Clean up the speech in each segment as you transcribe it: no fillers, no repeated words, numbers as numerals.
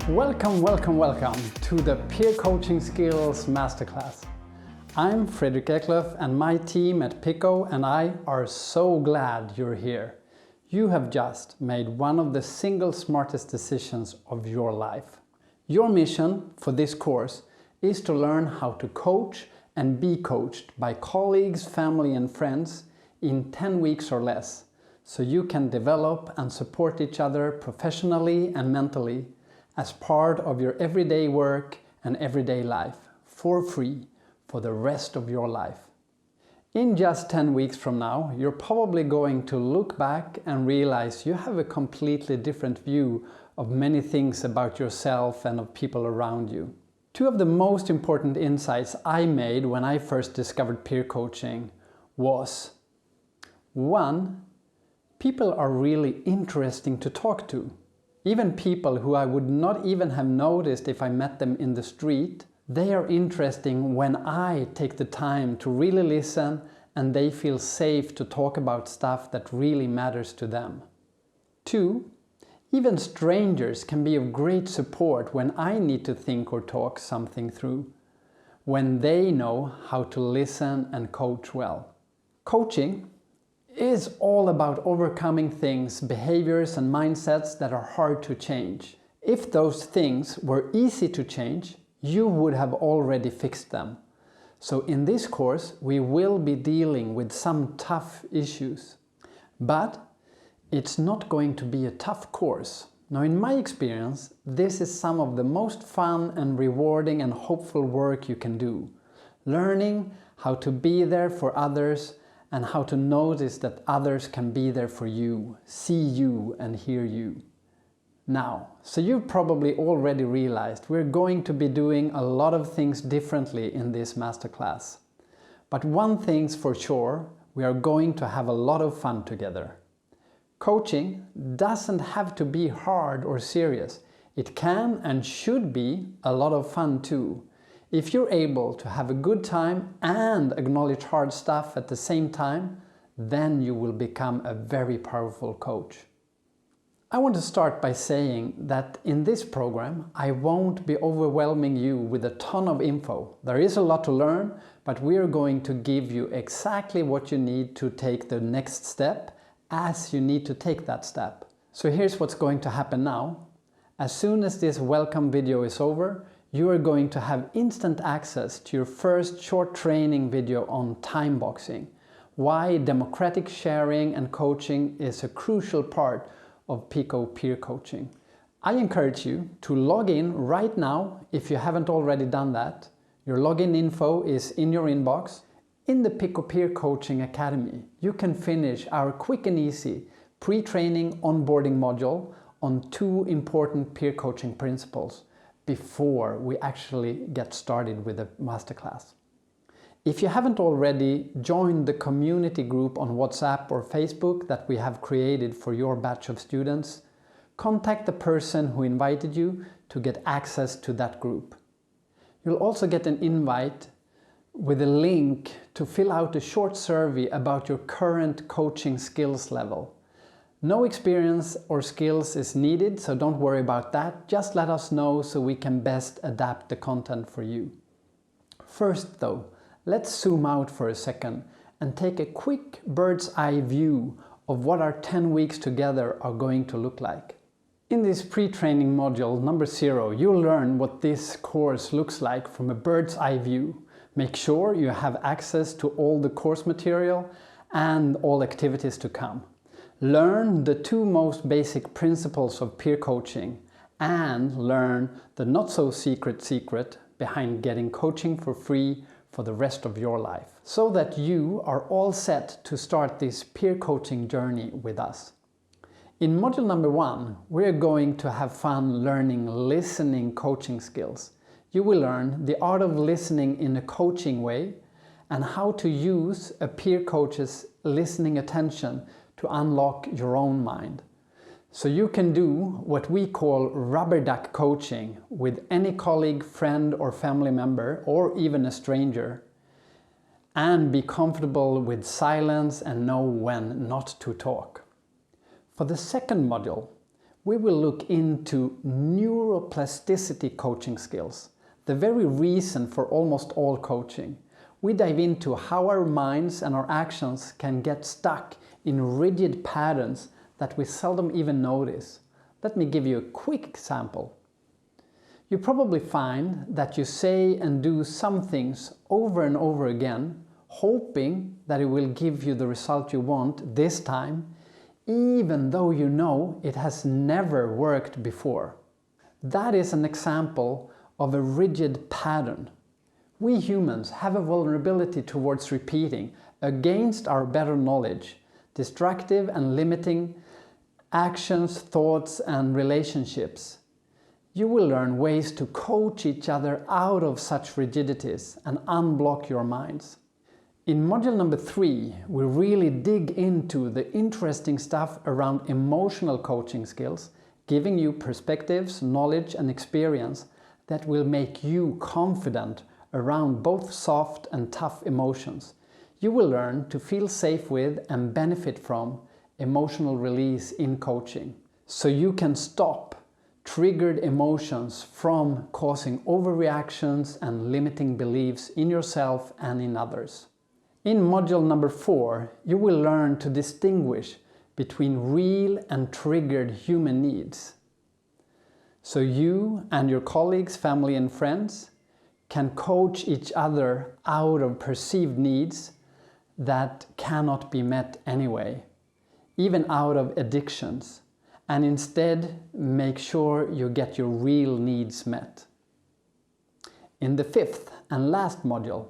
Welcome to the Peer Coaching Skills Masterclass. I'm Fredrik Eklöf, and my team at Pico and I are so glad you're here. You have just made one of the single smartest decisions of your life. Your mission for this course is to learn how to coach and be coached by colleagues, family and friends in 10 weeks or less, so you can develop and support each other professionally and mentally as part of your everyday work and everyday life, for free, for the rest of your life. In just 10 weeks from now, you're probably going to look back and realize you have a completely different view of many things about yourself and of people around you. Two of the most important insights I made when I first discovered peer coaching was: 1. People are really interesting to talk to. Even people who I would not even have noticed if I met them in the street, they are interesting when I take the time to really listen and they feel safe to talk about stuff that really matters to them. 2. Even strangers can be of great support when I need to think or talk something through, when they know how to listen and coach well. Coaching is all about overcoming things, behaviors and mindsets that are hard to change. If those things were easy to change, you would have already fixed them. So in this course, we will be dealing with some tough issues. But it's not going to be a tough course. Now, in my experience, this is some of the most fun and rewarding and hopeful work you can do. Learning how to be there for others and how to notice that others can be there for you, see you and hear you. Now, so you've probably already realized we're going to be doing a lot of things differently in this masterclass. But one thing's for sure, we are going to have a lot of fun together. Coaching doesn't have to be hard or serious. It can and should be a lot of fun too. If you're able to have a good time and acknowledge hard stuff at the same time, then you will become a very powerful coach. I want to start by saying that in this program, I won't be overwhelming you with a ton of info. There is a lot to learn, but we are going to give you exactly what you need to take the next step as you need to take that step. So here's what's going to happen now. As soon as this welcome video is over, you are going to have instant access to your first short training video on time boxing, why democratic sharing and coaching is a crucial part of Pico peer coaching. I encourage you to log in right now if you haven't already done that. Your login info is in your inbox. In the Pico Peer Coaching Academy, you can finish our quick and easy pre-training onboarding module on 2 important peer coaching principles before we actually get started with the masterclass. If you haven't already joined the community group on WhatsApp or Facebook that we have created for your batch of students, contact the person who invited you to get access to that group. You'll also get an invite with a link to fill out a short survey about your current coaching skills level. No experience or skills is needed, so don't worry about that. Just let us know so we can best adapt the content for you. First though, let's zoom out for a second and take a quick bird's eye view of what our 10 weeks together are going to look like. In this pre-training module number 0, you'll learn what this course looks like from a bird's eye view. Make sure you have access to all the course material and all activities to come. Learn the 2 most basic principles of peer coaching and learn the not so secret behind getting coaching for free for the rest of your life, so that you are all set to start this peer coaching journey with us. In module number 1, we're going to have fun learning listening coaching skills. You will learn the art of listening in a coaching way and how to use a peer coach's listening attention to unlock your own mind. So you can do what we call rubber duck coaching with any colleague, friend or family member, or even a stranger, and be comfortable with silence and know when not to talk. For the second module, we will look into neuroplasticity coaching skills, the very reason for almost all coaching. We dive into how our minds and our actions can get stuck in rigid patterns that we seldom even notice. Let me give you a quick example. You probably find that you say and do some things over and over again, hoping that it will give you the result you want this time, even though you know it has never worked before. That is an example of a rigid pattern. We humans have a vulnerability towards repeating, against our better knowledge, destructive and limiting actions, thoughts, and relationships. You will learn ways to coach each other out of such rigidities and unblock your minds. In module number 3, we really dig into the interesting stuff around emotional coaching skills, giving you perspectives, knowledge, and experience that will make you confident around both soft and tough emotions. You will learn to feel safe with and benefit from emotional release in coaching, so you can stop triggered emotions from causing overreactions and limiting beliefs in yourself and in others. In module number 4, you will learn to distinguish between real and triggered human needs, so you and your colleagues, family and friends can coach each other out of perceived needs that cannot be met anyway, even out of addictions, and instead make sure you get your real needs met. In the 5th and last module,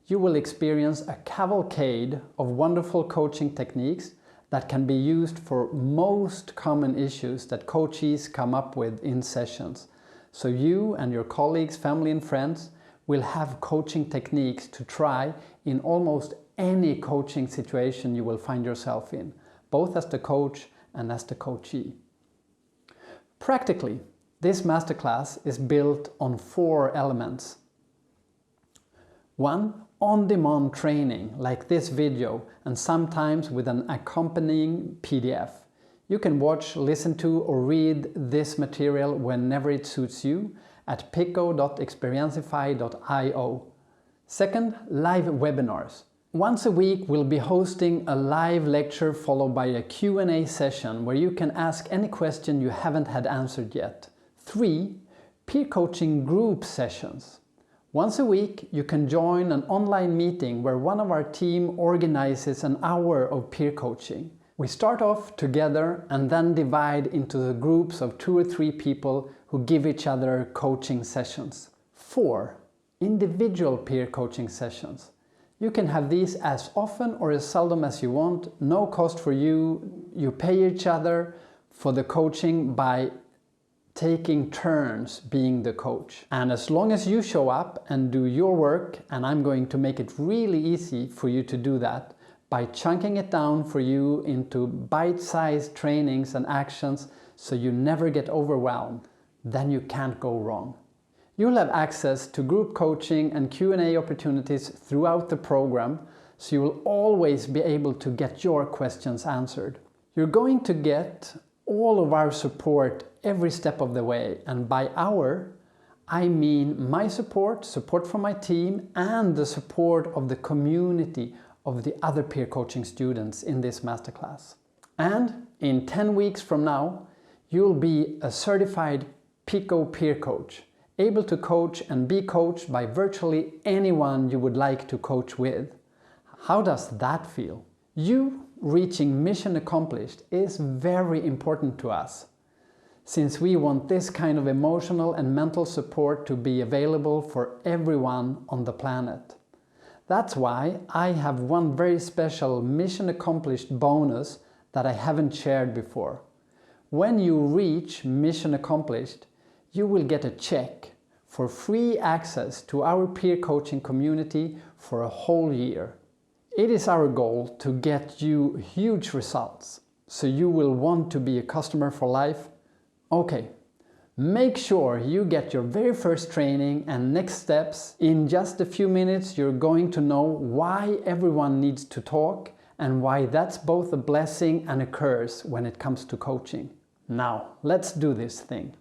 you will experience a cavalcade of wonderful coaching techniques that can be used for most common issues that coachees come up with in sessions. So you and your colleagues, family and friends will have coaching techniques to try in almost any coaching situation you will find yourself in, both as the coach and as the coachee. Practically, this masterclass is built on 4 elements. 1. On-demand training, like this video, and sometimes with an accompanying PDF. You can watch, listen to, or read this material whenever it suits you at pico.experiencify.io. Second, live webinars. Once a week we'll be hosting a live lecture followed by a Q&A session where you can ask any question you haven't had answered yet. 3. Peer coaching group sessions. Once a week you can join an online meeting where one of our team organizes an hour of peer coaching. We start off together and then divide into the groups of 2 or 3 people who give each other coaching sessions. 4. Individual peer coaching sessions. You can have these as often or as seldom as you want, no cost for you. You pay each other for the coaching by taking turns being the coach. And as long as you show up and do your work, and I'm going to make it really easy for you to do that by chunking it down for you into bite-sized trainings and actions so you never get overwhelmed, then you can't go wrong. You'll have access to group coaching and Q&A opportunities throughout the program, so you will always be able to get your questions answered. You're going to get all of our support every step of the way, and by our, I mean my support from my team, and the support of the community of the other peer coaching students in this masterclass. And in 10 weeks from now, you'll be a certified Pico peer coach, able to coach and be coached by virtually anyone you would like to coach with. How does that feel? You reaching mission accomplished is very important to us, since we want this kind of emotional and mental support to be available for everyone on the planet. That's why I have one very special mission accomplished bonus that I haven't shared before. When you reach mission accomplished, you will get a check for free access to our peer coaching community for a whole year. It is our goal to get you huge results, so you will want to be a customer for life. Okay, make sure you get your very first training and next steps. In just a few minutes, you're going to know why everyone needs to talk and why that's both a blessing and a curse when it comes to coaching. Now, let's do this thing.